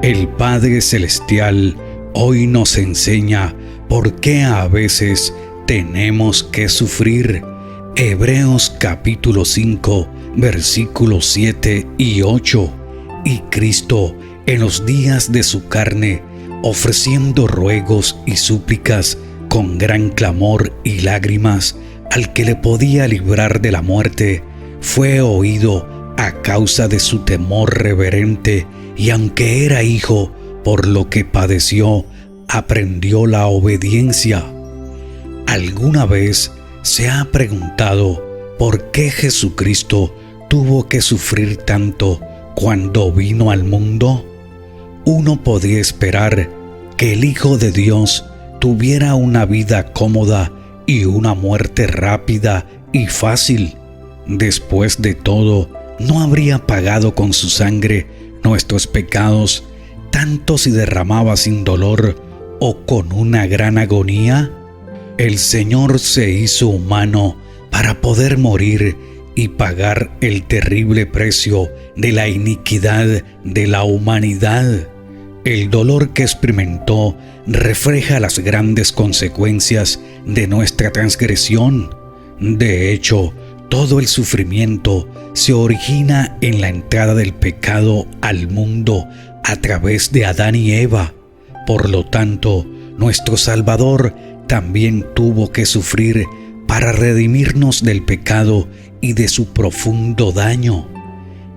El Padre Celestial hoy nos enseña por qué a veces tenemos que sufrir. Hebreos capítulo 5, versículos 7 y 8. Y Cristo, en los días de su carne, ofreciendo ruegos y súplicas con gran clamor y lágrimas al que le podía librar de la muerte, fue oído a causa de su temor reverente, y aunque era hijo, por lo que padeció, aprendió la obediencia. ¿Alguna vez se ha preguntado por qué Jesucristo tuvo que sufrir tanto cuando vino al mundo? Uno podía esperar que el Hijo de Dios tuviera una vida cómoda y una muerte rápida y fácil. Después de todo, ¿no habría pagado con su sangre nuestros pecados, tanto si derramaba sin dolor o con una gran agonía? El Señor se hizo humano para poder morir y pagar el terrible precio de la iniquidad de la humanidad. El dolor que experimentó refleja las grandes consecuencias de nuestra transgresión. De hecho, todo el sufrimiento se origina en la entrada del pecado al mundo a través de Adán y Eva. Por lo tanto, nuestro Salvador también tuvo que sufrir para redimirnos del pecado y de su profundo daño.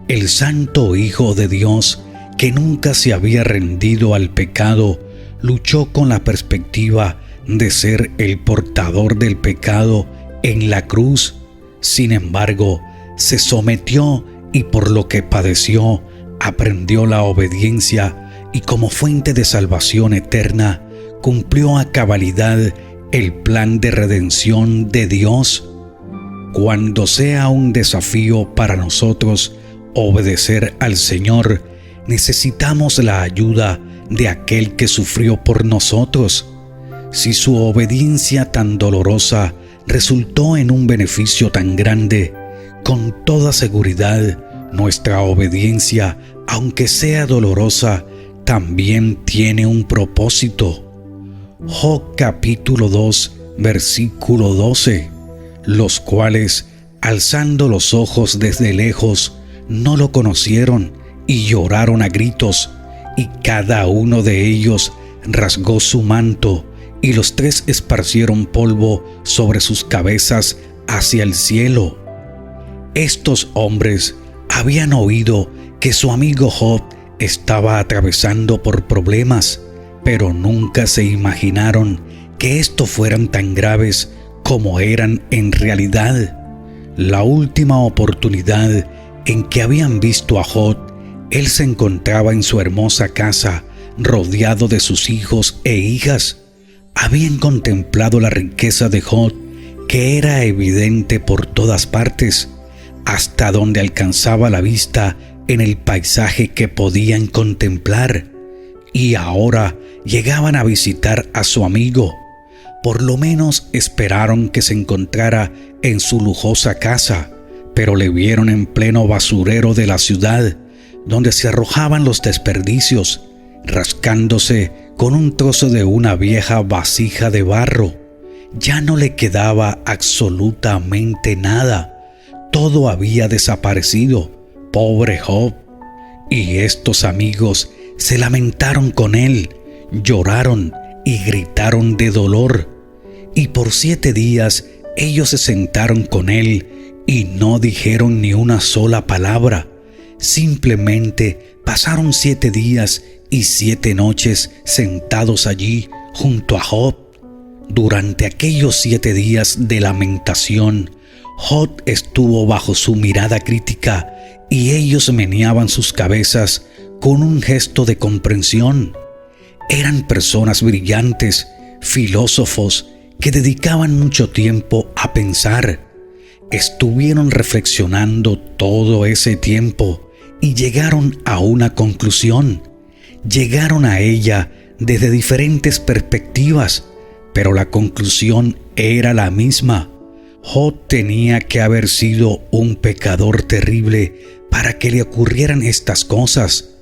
El Santo Hijo de Dios, que nunca se había rendido al pecado, luchó con la perspectiva de ser el portador del pecado en la cruz. Sin embargo, se sometió y por lo que padeció, aprendió la obediencia y como fuente de salvación eterna, cumplió a cabalidad el plan de redención de Dios. Cuando sea un desafío para nosotros obedecer al Señor, necesitamos la ayuda de aquel que sufrió por nosotros. Si su obediencia tan dolorosa resultó en un beneficio tan grande, con toda seguridad nuestra obediencia, aunque sea dolorosa, también tiene un propósito. Job capítulo 2, versículo 12. Los cuales, alzando los ojos desde lejos, no lo conocieron y lloraron a gritos, y cada uno de ellos rasgó su manto, y los tres esparcieron polvo sobre sus cabezas hacia el cielo. Estos hombres habían oído que su amigo Job estaba atravesando por problemas, pero nunca se imaginaron que estos fueran tan graves como eran en realidad. La última oportunidad en que habían visto a Job, él se encontraba en su hermosa casa, rodeado de sus hijos e hijas. Habían contemplado la riqueza de Job, que era evidente por todas partes, hasta donde alcanzaba la vista en el paisaje que podían contemplar. Y ahora llegaban a visitar a su amigo. Por lo menos esperaron que se encontrara en su lujosa casa, pero le vieron en pleno basurero de la ciudad, donde se arrojaban los desperdicios, rascándose con un trozo de una vieja vasija de barro. Ya no le quedaba absolutamente nada. Todo había desaparecido. Pobre Job. Y estos amigos se lamentaron con él, lloraron y gritaron de dolor. Y por 7 días ellos se sentaron con él y no dijeron ni una sola palabra. Simplemente pasaron 7 días y 7 noches sentados allí junto a Job. Durante aquellos 7 días de lamentación, Job estuvo bajo su mirada crítica y ellos meneaban sus cabezas con un gesto de comprensión. Eran personas brillantes, filósofos, que dedicaban mucho tiempo a pensar. Estuvieron reflexionando todo ese tiempo y llegaron a una conclusión. Llegaron a ella desde diferentes perspectivas, pero la conclusión era la misma. Job tenía que haber sido un pecador terrible para que le ocurrieran estas cosas.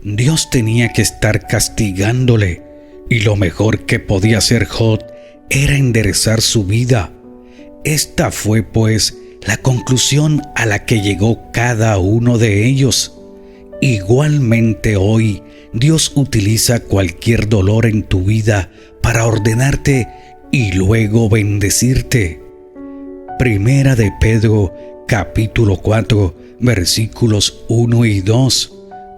Dios tenía que estar castigándole, y lo mejor que podía hacer Job era enderezar su vida. Esta fue, pues, la conclusión a la que llegó cada uno de ellos. Igualmente hoy, Dios utiliza cualquier dolor en tu vida para ordenarte y luego bendecirte. Primera de Pedro, capítulo 4, versículos 1 y 2.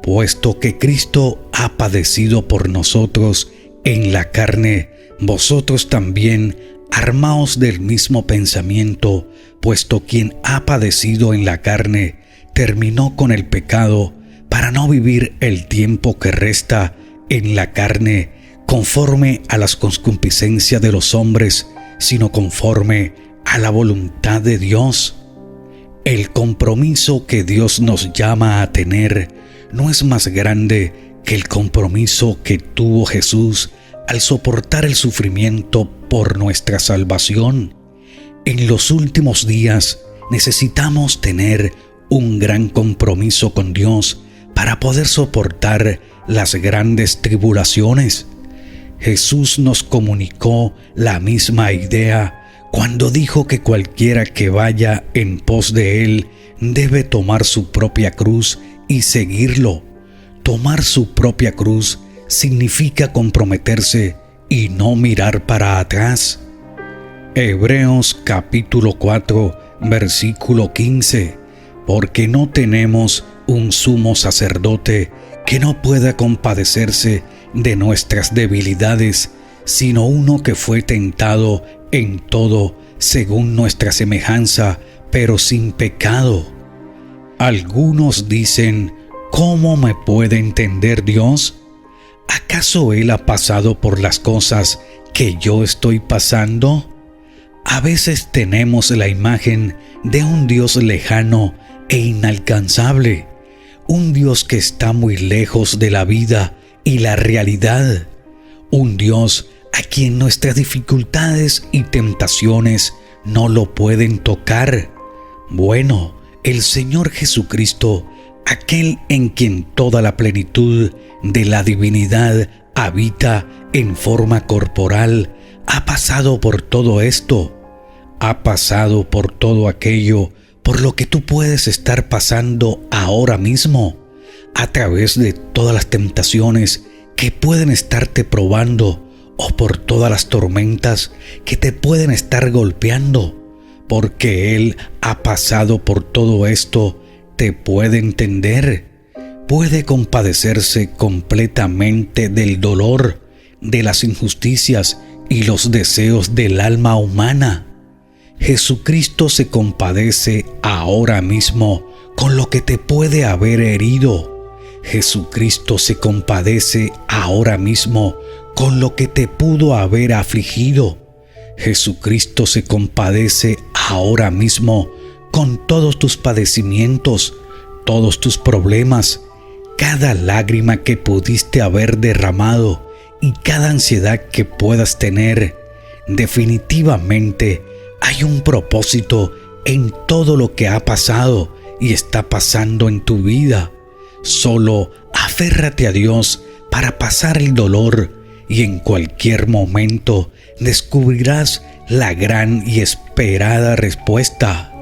Puesto que Cristo ha padecido por nosotros en la carne, vosotros también armaos del mismo pensamiento, puesto quien ha padecido en la carne terminó con el pecado, para no vivir el tiempo que resta en la carne conforme a las concupiscencias de los hombres, sino conforme a la voluntad de Dios. El compromiso que Dios nos llama a tener no es más grande que el compromiso que tuvo Jesús al soportar el sufrimiento por nuestra salvación. En los últimos días necesitamos tener un gran compromiso con Dios para poder soportar las grandes tribulaciones. Jesús nos comunicó la misma idea cuando dijo que cualquiera que vaya en pos de Él debe tomar su propia cruz y seguirlo. Tomar su propia cruz significa comprometerse y no mirar para atrás. Hebreos capítulo 4, versículo 15. Porque no tenemos un sumo sacerdote que no pueda compadecerse de nuestras debilidades, sino uno que fue tentado en todo según nuestra semejanza, pero sin pecado. Algunos dicen: ¿cómo me puede entender Dios? ¿Acaso Él ha pasado por las cosas que yo estoy pasando? A veces tenemos la imagen de un Dios lejano e inalcanzable, un Dios que está muy lejos de la vida y la realidad, un Dios a quien nuestras dificultades y tentaciones no lo pueden tocar. Bueno, el Señor Jesucristo, aquel en quien toda la plenitud de la divinidad habita en forma corporal, ha pasado por todo esto, ha pasado por todo aquello por lo que tú puedes estar pasando ahora mismo, a través de todas las tentaciones que pueden estarte probando o por todas las tormentas que te pueden estar golpeando. Porque Él ha pasado por todo esto, te puede entender, puede compadecerse completamente del dolor, de las injusticias y los deseos del alma humana. Jesucristo se compadece ahora mismo con lo que te puede haber herido. Jesucristo se compadece ahora mismo con lo que te pudo haber afligido. Jesucristo se compadece ahora mismo con todos tus padecimientos, todos tus problemas, cada lágrima que pudiste haber derramado y cada ansiedad que puedas tener. Definitivamente hay un propósito en todo lo que ha pasado y está pasando en tu vida. Solo aférrate a Dios para pasar el dolor y en cualquier momento descubrirás la gran y esperada respuesta.